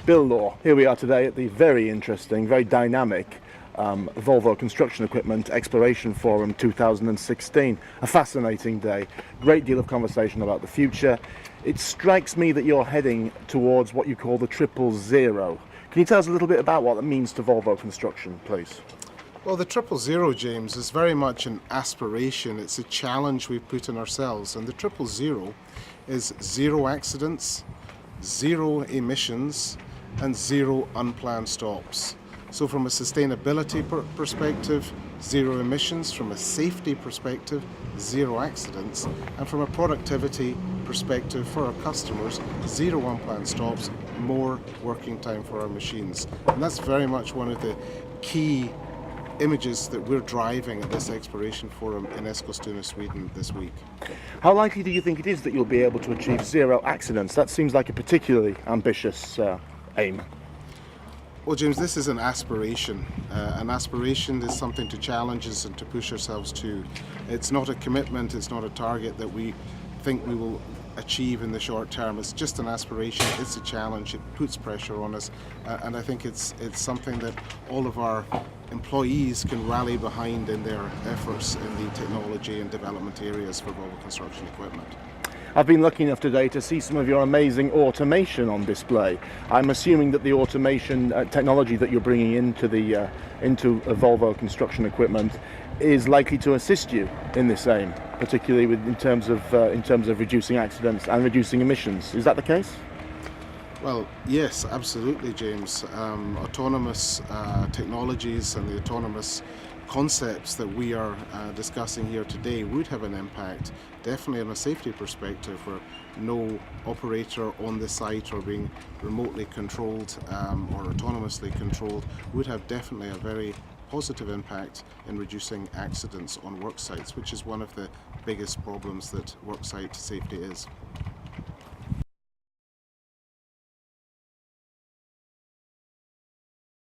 Bill Law. Here we are today at the very interesting, very dynamic Volvo Construction Equipment Exploration Forum 2016. A fascinating day, great deal of conversation about the future. It strikes me that you're heading towards what you call the 000. Can you tell us a little bit about what that means to Volvo Construction, please? Well, the 000, James, is very much an aspiration. It's a challenge we've put on ourselves, and the 000 is zero accidents, zero emissions, and zero unplanned stops. So from a sustainability perspective, zero emissions; from a safety perspective, zero accidents; and from a productivity perspective for our customers, zero unplanned stops, more working time for our machines. And that's very much one of the key images that we're driving at this Exploration Forum in Eskilstuna, Sweden this week. How likely do you think it is that you'll be able to achieve zero accidents? That seems like a particularly ambitious aim. Well, James, this is an aspiration. An aspiration is something to challenge us and to push ourselves to. It's not a commitment, it's not a target that we think we will achieve in the short term. It's just an aspiration, it's a challenge, it puts pressure on us, and I think it's something that all of our employees can rally behind in their efforts in the technology and development areas for Volvo Construction Equipment. I've been lucky enough today to see some of your amazing automation on display. I'm assuming that the automation technology that you're bringing into Volvo Construction Equipment is likely to assist you in this aim, particularly in terms of reducing accidents and reducing emissions. Is that the case? Well, yes, absolutely, James. Autonomous technologies and the autonomous concepts that we are discussing here today would have an impact, definitely on a safety perspective, where no operator on the site or being remotely controlled or autonomously controlled would have definitely a very positive impact in reducing accidents on work sites, which is one of the biggest problems that worksite safety is.